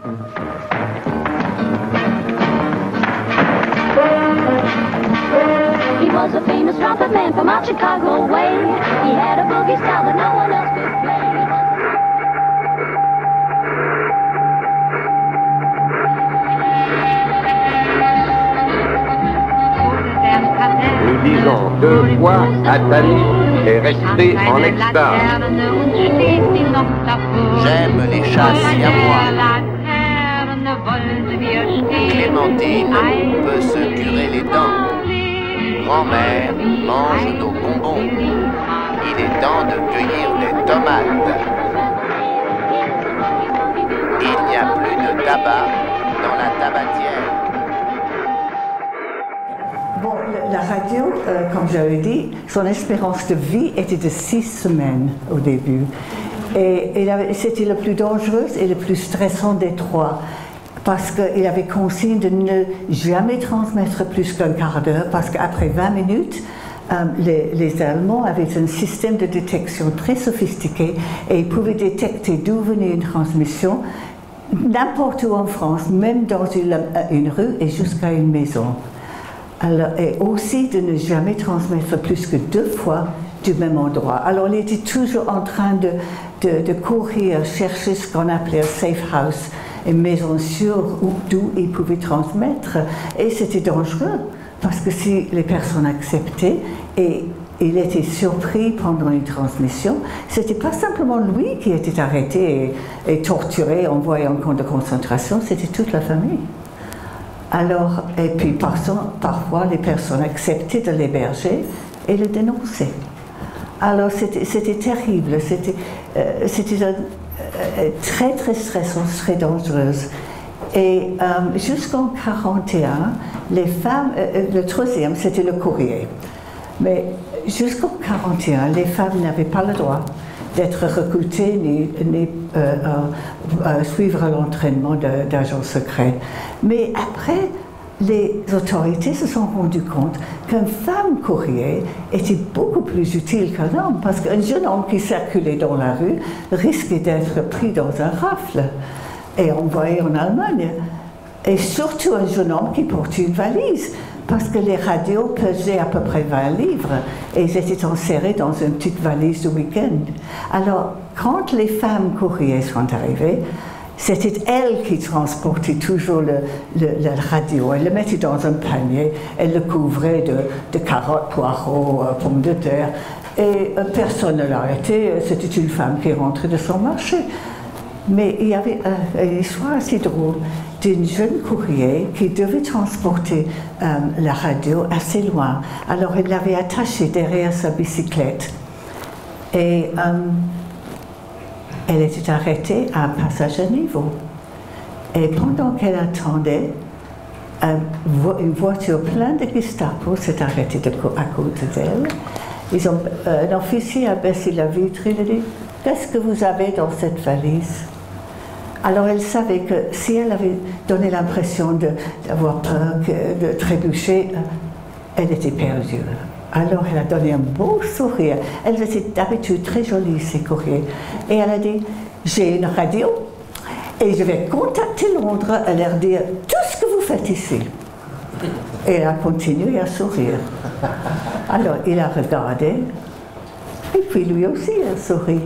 He was a famous trumpet man from out Chicago way. He had a boogie style that no one else could play. Nous disons 2 fois Athalie est resté en extase. J'aime les chats siamois. Clémentine peut se curer les dents. Grand-mère mange nos bonbons. Il est temps de cueillir les tomates. Il n'y a plus de tabac dans la tabatière. Bon, la radio, comme j'avais dit, son espérance de vie était de 6 semaines au début. Et c'était le plus dangereux et le plus stressant des 3. Parce qu'il avait consigne de ne jamais transmettre plus qu'un quart d'heure, parce qu'après 20 minutes, les Allemands avaient un système de détection très sophistiqué et ils pouvaient détecter d'où venait une transmission, n'importe où en France, même dans une rue et jusqu'à une maison. Alors, et aussi de ne jamais transmettre plus que 2 fois du même endroit. Alors il était toujours en train de courir, chercher ce qu'on appelait un safe house, une maison sûre d'où il pouvait transmettre. Et c'était dangereux, parce que si les personnes acceptaient et il était surpris pendant une transmission, c'était pas simplement lui qui était arrêté et torturé, envoyé en camp de concentration, c'était toute la famille. Alors, et puis parfois les personnes acceptaient de l'héberger et le dénonçaient. Alors c'était terrible, c'était très très stressant, très dangereuse. Et jusqu'en 1941, les femmes, le troisième c'était le courrier, mais jusqu'en 1941, les femmes n'avaient pas le droit d'être recrutées ni suivre l'entraînement d'agents secrets. Mais après, les autorités se sont rendues compte qu'une femme courrier était beaucoup plus utile qu'un homme, parce qu'un jeune homme qui circulait dans la rue risquait d'être pris dans un rafle et envoyé en Allemagne. Et surtout un jeune homme qui portait une valise, parce que les radios pesaient à peu près 20 livres et ils étaient enserrés dans une petite valise de week-end. Alors, quand les femmes courriers sont arrivées, c'était elles qui transportaient toujours la radio. Elles le mettaient dans un panier, elles le couvraient de carottes, poireaux, pommes de terre. Et personne ne l'arrêtait, c'était une femme qui rentrait de son marché. Mais il y avait une histoire assez drôle d'une jeune courrier qui devait transporter la radio assez loin. Alors elle l'avait attachée derrière sa bicyclette. Et elle était arrêtée à un passage à niveau. Et pendant qu'elle attendait, une voiture pleine de Gestapo s'est arrêtée à côté d'elle. Un officier a baissé la vitre et il a dit « Qu'est-ce que vous avez dans cette valise ?» Alors elle savait que si elle avait donné l'impression d'avoir peur, de trébucher, elle était perdue. Alors elle a donné un beau sourire. Elle était d'habitude très jolie, ces courriers. Et elle a dit, j'ai une radio et je vais contacter Londres et leur dire tout ce que vous faites ici. Et elle a continué à sourire. Alors il a regardé et puis lui aussi a souri.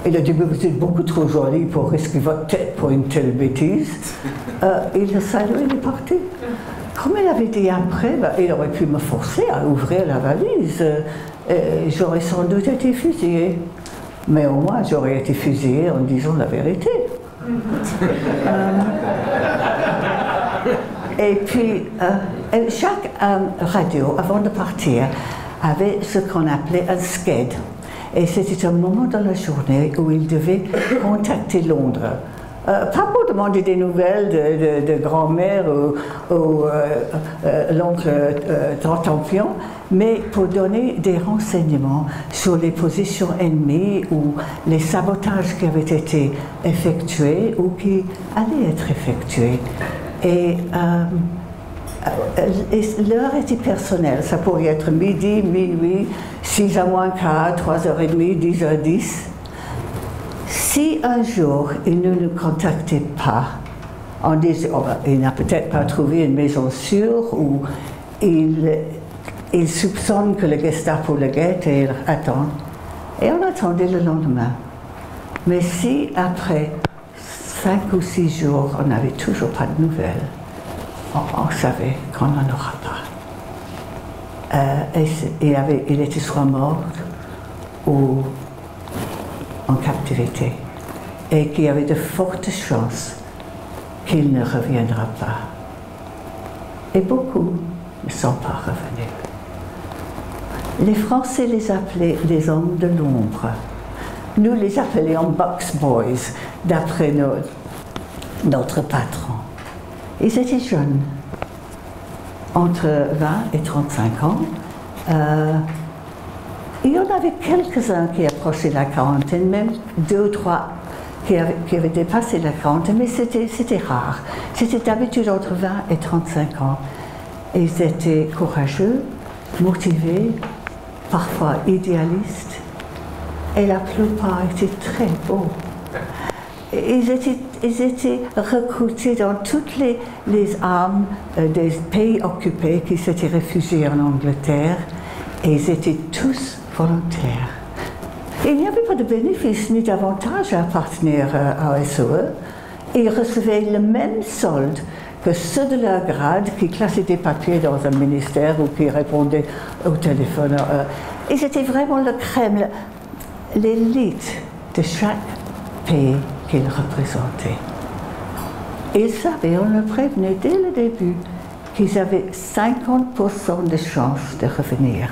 Il a dit, mais vous êtes beaucoup trop jolie pour risquer votre tête pour une telle bêtise. Il a salué, il est parti. Comme elle avait dit après, il aurait pu me forcer à ouvrir la valise. J'aurais sans doute été fusillée. Mais au moins, j'aurais été fusillée en disant la vérité. Et puis, chaque radio, avant de partir, avait ce qu'on appelait un sked. Et c'était un moment dans la journée où il devait contacter Londres. Pas pour demander des nouvelles de grand-mère ou l'oncle Tartampion, mais pour donner des renseignements sur les positions ennemies ou les sabotages qui avaient été effectués ou qui allaient être effectués. Et l'heure était personnelle, ça pourrait être midi, minuit, 6h moins quart, 3h30, 10h10. Si un jour il ne nous contactait pas, on disait oh, il n'a peut-être pas trouvé une maison sûre ou il soupçonne que le Gestapo le guette et il attend. Et on attendait le lendemain. Mais si après 5 ou 6 jours, on n'avait toujours pas de nouvelles, on savait qu'on n'en aura pas. Il était soit mort ou en captivité. Et qu'il y avait de fortes chances qu'il ne reviendra pas. Et beaucoup ne sont pas revenus. Les Français les appelaient les hommes de l'ombre. Nous les appelions Box Boys, d'après notre patron. Ils étaient jeunes, entre 20 et 35 ans. Il y en avait quelques-uns qui approchaient la quarantaine, même 2 ou 3 qui avaient dépassé la quarantaine, mais c'était rare. C'était d'habitude entre 20 et 35 ans. Ils étaient courageux, motivés, parfois idéalistes, et la plupart étaient très beaux. Ils étaient recrutés dans toutes les armes des pays occupés qui s'étaient réfugiés en Angleterre, et ils étaient tous volontaires. Et il n'y avait pas de bénéfice ni d'avantage à appartenir à SOE. Ils recevaient le même solde que ceux de leur grade qui classaient des papiers dans un ministère ou qui répondaient au téléphone. Ils étaient vraiment le crème, l'élite de chaque pays qu'ils représentaient. Ils savaient, on le prévenait dès le début, qu'ils avaient 50% de chances de revenir.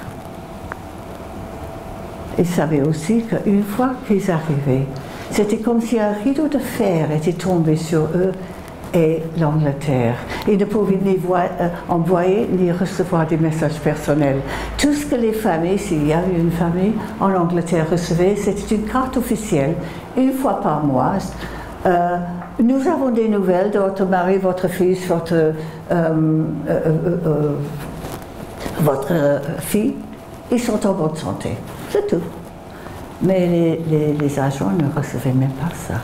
Ils savaient aussi qu'une fois qu'ils arrivaient, c'était comme si un rideau de fer était tombé sur eux et l'Angleterre. Ils ne pouvaient ni envoyer ni recevoir des messages personnels. Tout ce que les familles, s'il y avait une famille en Angleterre, recevaient, c'était une carte officielle, une fois par mois. Nous avons des nouvelles de votre mari, votre fils, votre fille. Ils sont en bonne santé, c'est tout. Mais les agents ne recevaient même pas ça.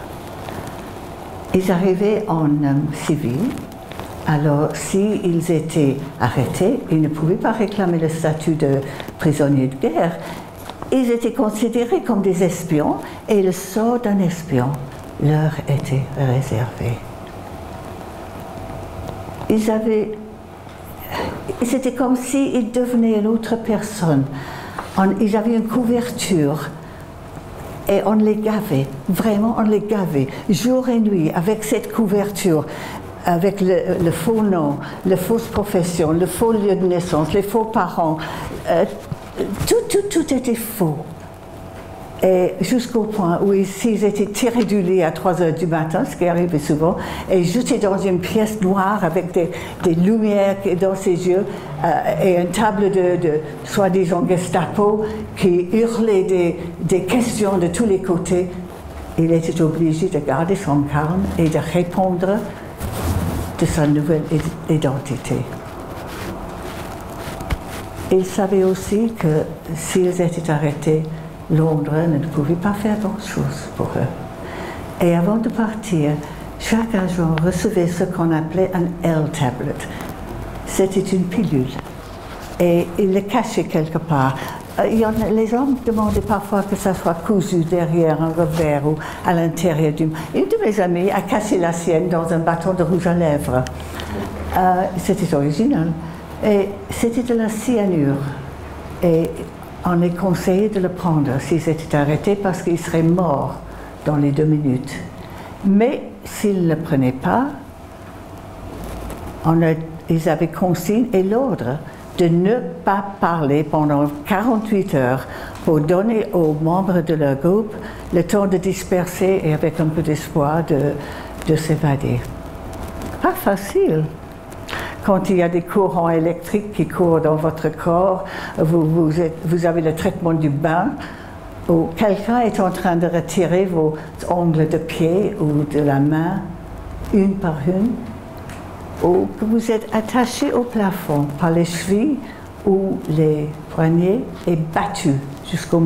Ils arrivaient en civil, alors s'ils étaient arrêtés, ils ne pouvaient pas réclamer le statut de prisonnier de guerre. Ils étaient considérés comme des espions et le sort d'un espion leur était réservé. C'était comme s'ils devenaient une autre personne. Ils avaient une couverture et on les gavait, vraiment on les gavait, jour et nuit, avec cette couverture, avec le faux nom, la fausse profession, le faux lieu de naissance, les faux parents. Tout était faux. Et jusqu'au point où ils étaient tirés du lit à 3 heures du matin, ce qui arrivait souvent, et jetés dans une pièce noire avec des lumières dans ses yeux et une table de soi-disant Gestapo qui hurlait des questions de tous les côtés. Il était obligé de garder son calme et de répondre de sa nouvelle identité. Il savait aussi que s'ils étaient arrêtés, Londres ne pouvait pas faire grand-chose pour eux. Et avant de partir, chaque agent recevait ce qu'on appelait un L-tablet. C'était une pilule. Et il le cachait quelque part. Les hommes demandaient parfois que ça soit cousu derrière un revers ou à l'intérieur du... Une de mes amies a caché la sienne dans un bâton de rouge à lèvres. C'était original. Et c'était de la cyanure. Et on les conseillait de le prendre s'ils étaient arrêtés parce qu'ils seraient morts dans les 2 minutes. Mais s'ils ne le prenaient pas, ils avaient consigne et l'ordre de ne pas parler pendant 48 heures pour donner aux membres de leur groupe le temps de disperser et avec un peu d'espoir de s'évader. Pas facile. Quand il y a des courants électriques qui courent dans votre corps, vous avez le traitement du bain, où quelqu'un est en train de retirer vos ongles de pied ou de la main, une par une, ou que vous êtes attaché au plafond par les chevilles ou les poignets et battu jusqu'au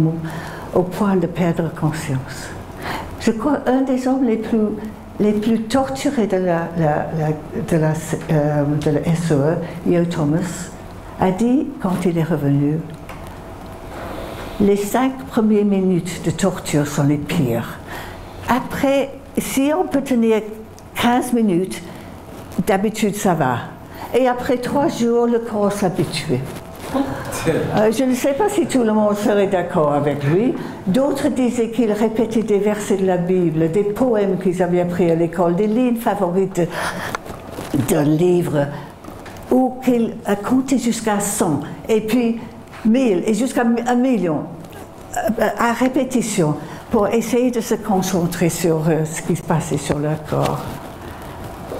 point de perdre conscience. je crois, un des hommes les plus torturés de la SOE, Yo Thomas, a dit, quand il est revenu, les 5 premières minutes de torture sont les pires. Après, si on peut tenir 15 minutes, d'habitude ça va. Et après 3 jours, le corps s'habitue. Je ne sais pas si tout le monde serait d'accord avec lui. D'autres disaient qu'il répétait des versets de la Bible, des poèmes qu'ils avaient appris à l'école, des lignes favorites d'un livre, ou qu'il a compté jusqu'à 100, et puis 1000, et jusqu'à 1 million, à répétition, pour essayer de se concentrer sur ce qui se passait sur leur corps.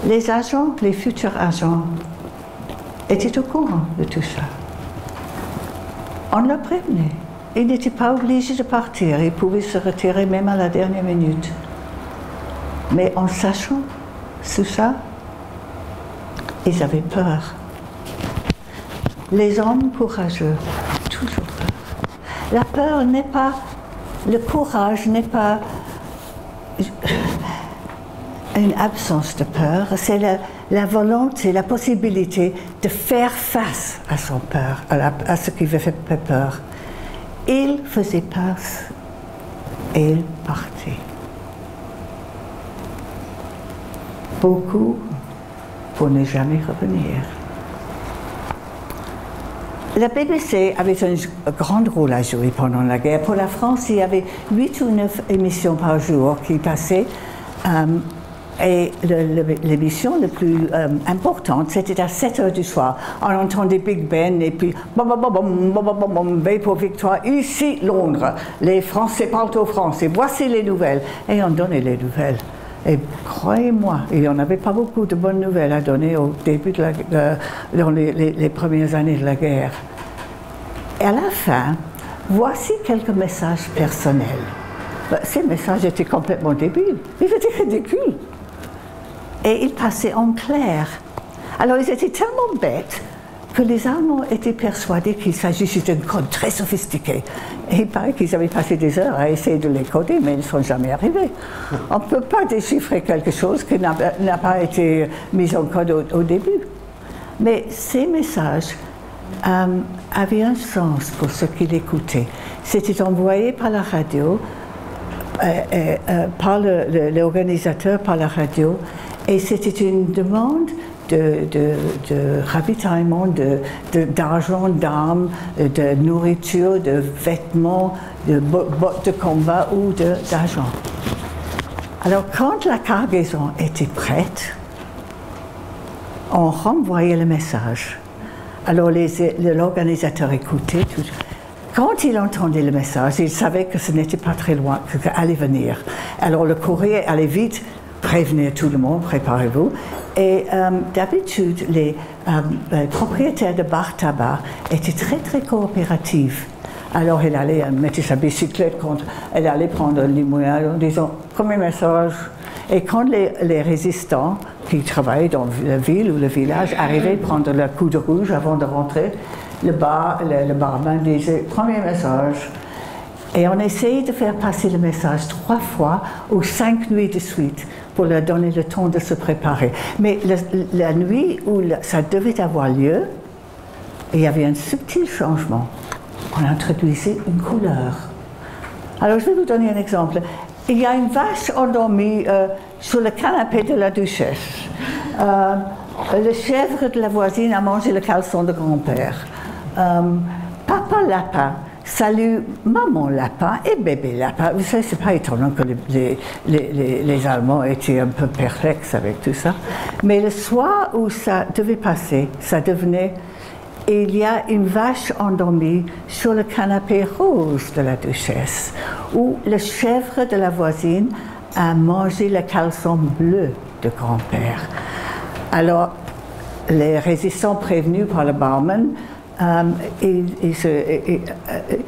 Les agents, les futurs agents, étaient au courant de tout ça. On l'a prévenu. Il n'était pas obligé de partir. Il pouvait se retirer même à la dernière minute. Mais en sachant tout ça, ils avaient peur. Les hommes courageux, toujours peur. La peur n'est pas... Le courage n'est pas une absence de peur, c'est la volonté, la possibilité de faire face à son peur, à ce qui lui fait peur. Il faisait face et il partait. Beaucoup pour ne jamais revenir. La BBC avait un grand rôle à jouer pendant la guerre. Pour la France, il y avait 8 ou 9 émissions par jour qui passaient. Et l'émission la plus importante, c'était à 7 heures du soir. On entendait Big Ben et puis B pour victoire. Ici, Londres. Les Français parlent aux Français. Voici les nouvelles. Et on donnait les nouvelles. Et croyez-moi, il n'y en avait pas beaucoup de bonnes nouvelles à donner au début dans les premières années de la guerre. Et à la fin, voici quelques messages personnels. Ces messages étaient complètement débiles. Ils étaient ridicules. Et ils passaient en clair. Alors ils étaient tellement bêtes que les Allemands étaient persuadés qu'il s'agissait d'un code très sophistiqué. Et il paraît qu'ils avaient passé des heures à essayer de les coder, mais ils ne sont jamais arrivés. On ne peut pas déchiffrer quelque chose qui n'a pas été mis en code au début. Mais ces messages avaient un sens pour ceux qui l'écoutaient. C'était envoyé par la radio, par l'organisateur, par la radio, et c'était une demande de ravitaillement, d'argent, d'armes, de nourriture, de vêtements, de bottes de combat ou d'argent. Alors quand la cargaison était prête, on renvoyait le message. Alors l'organisateur écoutait tout. Quand il entendait le message, il savait que ce n'était pas très loin, que allait venir. Alors le courrier allait vite prévenir tout le monde, préparez-vous. Et d'habitude, les propriétaires de bar tabac étaient très très coopératifs. Alors elle allait mettre sa bicyclette contre, elle allait prendre le limonade en disant premier message. Et quand les résistants qui travaillaient dans la ville ou le village arrivaient prendre le coup de rouge avant de rentrer, le barman disait premier message. Et on essayait de faire passer le message 3 fois ou 5 nuits de suite pour leur donner le temps de se préparer. Mais la nuit où ça devait avoir lieu, il y avait un subtil changement. On introduisait une couleur. Alors je vais vous donner un exemple. Il y a une vache endormie sur le canapé de la duchesse. Le chèvre de la voisine a mangé le caleçon de grand-père. Papa lapin salue maman lapin et bébé lapin. Vous savez, c'est pas étonnant que les Allemands étaient un peu perplexes avec tout ça. Mais le soir où ça devait passer, ça devenait « Il y a une vache endormie sur le canapé rose de la duchesse » où le chèvre de la voisine a mangé le caleçon bleu de grand-père. Alors, les résistants prévenus par le barman,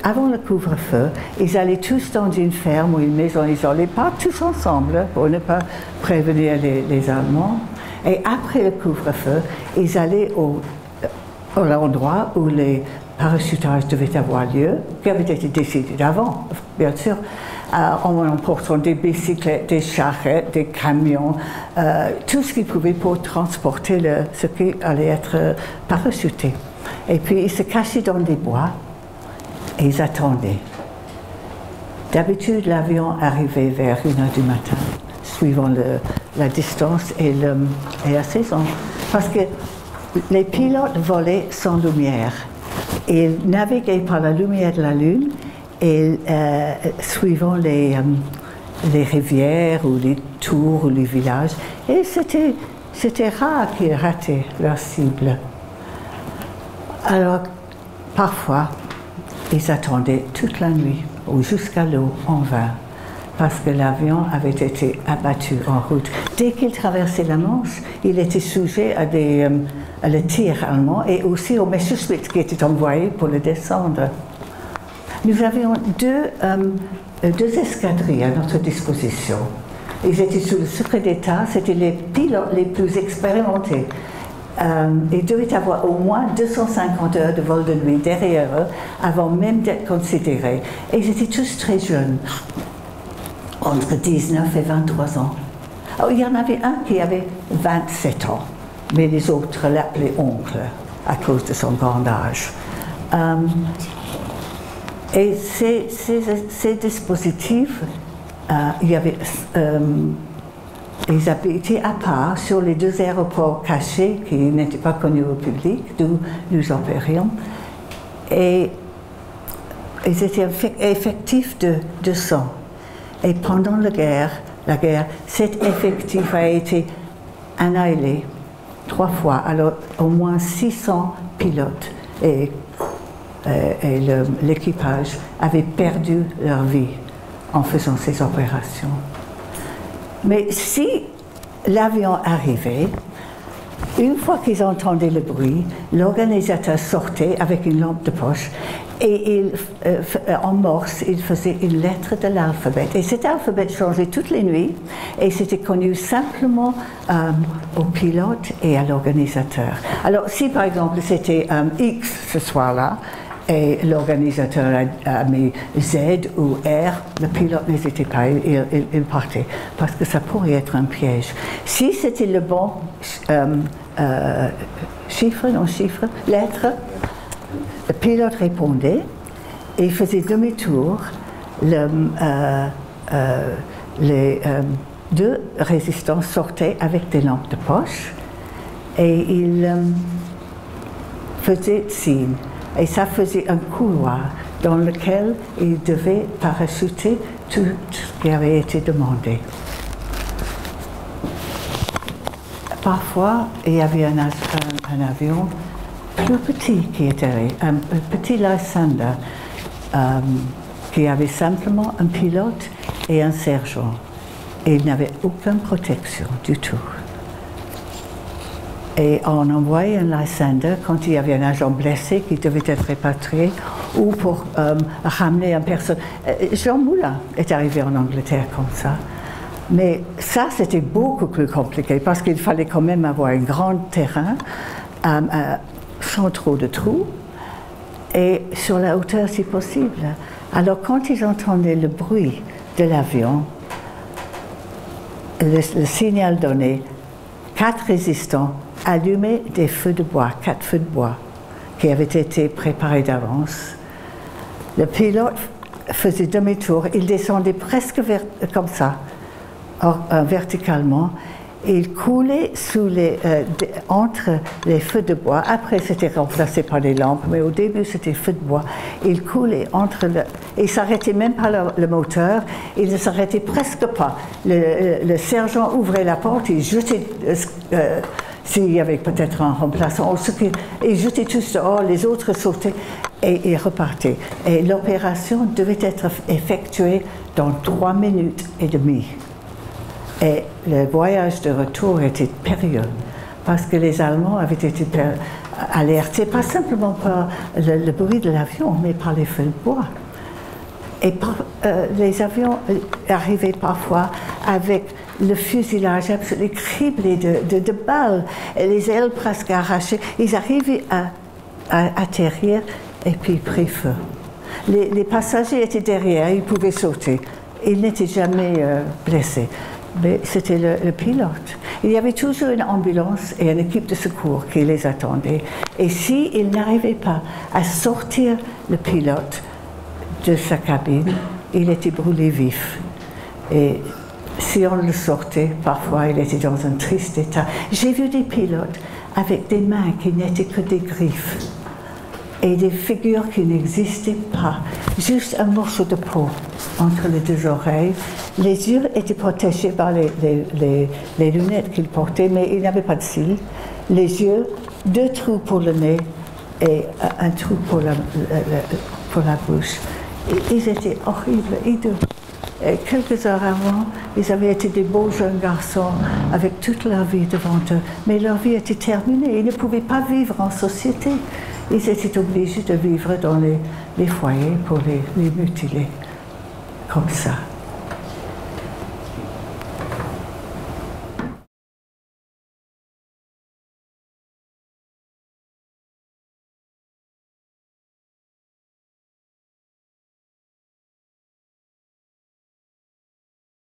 avant le couvre-feu, ils allaient tous dans une ferme ou une maison isolée, pas tous ensemble pour ne pas prévenir les Allemands. Et après le couvre-feu, ils allaient à l'endroit où les parachutages devaient avoir lieu, qui avait été décidé d'avant, bien sûr. en emportant des bicyclettes, des charrettes, des camions, tout ce qu'ils pouvaient pour transporter ce qui allait être parachuté. Et puis ils se cachaient dans des bois et ils attendaient. D'habitude, l'avion arrivait vers 1h du matin, suivant la distance et la saison. Parce que les pilotes volaient sans lumière. Ils naviguaient par la lumière de la Lune et suivant les rivières ou les tours ou les villages. Et c'était rare qu'ils rataient leur cible. Alors, parfois, ils attendaient toute la nuit ou jusqu'à l'eau en vain, parce que l'avion avait été abattu en route. Dès qu'il traversait la Manche, il était sujet à le tir allemand et aussi aux Messerschmitt qui étaient envoyés pour le descendre. Nous avions deux escadrilles à notre disposition. Ils étaient sous le secret d'État, c'était les pilotes les plus expérimentés. Ils devaient avoir au moins 250 heures de vol de nuit derrière eux avant même d'être considérés. Et ils étaient tous très jeunes, entre 19 et 23 ans. Alors, il y en avait un qui avait 27 ans, mais les autres l'appelaient oncle à cause de son grand âge. Et ces dispositifs, ils habitaient à part sur les deux aéroports cachés qui n'étaient pas connus au public, d'où nous opérions. Et ils étaient effectifs de 100. Et pendant la guerre, cet effectif a été annihilé 3 fois. Alors, au moins 600 pilotes et l'équipage avaient perdu leur vie en faisant ces opérations. Mais si l'avion arrivait, une fois qu'ils entendaient le bruit, l'organisateur sortait avec une lampe de poche et en morse, il faisait une lettre de l'alphabet. Et cet alphabet changeait toutes les nuits et c'était connu simplement au pilote et à l'organisateur. Alors si par exemple c'était X ce soir-là, et l'organisateur a mis Z ou R, le pilote n'hésitait pas, il partait, parce que ça pourrait être un piège. Si c'était le bon lettre, le pilote répondait, et il faisait demi-tour, les deux résistants sortaient avec des lampes de poche, et ils faisaient signe. Et ça faisait un couloir dans lequel il devait parachuter tout ce qui avait été demandé. Parfois, il y avait un avion plus petit qui était un petit Lysander qui avait simplement un pilote et un sergent. Et il n'avait aucune protection du tout. Et on envoyait un Lysander quand il y avait un agent blessé qui devait être répatrié ou pour ramener une personne. Jean Moulin est arrivé en Angleterre comme ça. Mais ça, c'était beaucoup plus compliqué parce qu'il fallait quand même avoir un grand terrain sans trop de trous et sur la hauteur si possible. Alors quand ils entendaient le bruit de l'avion, le signal donné, 4 résistants allumaient des feux de bois, 4 feux de bois, qui avaient été préparés d'avance. Le pilote faisait demi-tour, il descendait presque comme ça, verticalement. Il coulait entre les feux de bois. Après, c'était remplacé par des lampes, mais au début, c'était feux de bois. Il coulait il ne s'arrêtait même pas le moteur, il ne s'arrêtait presque pas. Le sergent ouvrait la porte, il jetait, s'il y avait peut-être un remplaçant, il jetait tous dehors, les autres sautaient et ils repartaient. Et l'opération devait être effectuée dans 3 minutes et demie. Et le voyage de retour était périlleux, parce que les Allemands avaient été alertés, pas simplement par le bruit de l'avion, mais par les feux de bois. Et les avions arrivaient parfois avec le fuselage absolument criblé de balles, et les ailes presque arrachées. Ils arrivaient à atterrir et puis ils prirent feu. Les passagers étaient derrière, ils pouvaient sauter. ils n'étaient jamais blessés. Mais c'était le pilote. Il y avait toujours une ambulance et une équipe de secours qui les attendait. Et s'il n'arrivait pas à sortir le pilote de sa cabine, il était brûlé vif. Et si on le sortait, parfois il était dans un triste état. J'ai vu des pilotes avec des mains qui n'étaient que des griffes et des figures qui n'existaient pas, juste un morceau de peau entre les deux oreilles. Les yeux étaient protégés par les lunettes qu'ils portaient, mais ils n'avaient pas de cils. Les yeux, 2 trous pour le nez et un trou pour la bouche. Et ils étaient horribles, hideux. Et quelques heures avant, ils avaient été des beaux jeunes garçons avec toute leur vie devant eux. Mais leur vie était terminée. Ils ne pouvaient pas vivre en société. Ils étaient obligés de vivre dans les foyers pour les mutiler, comme ça.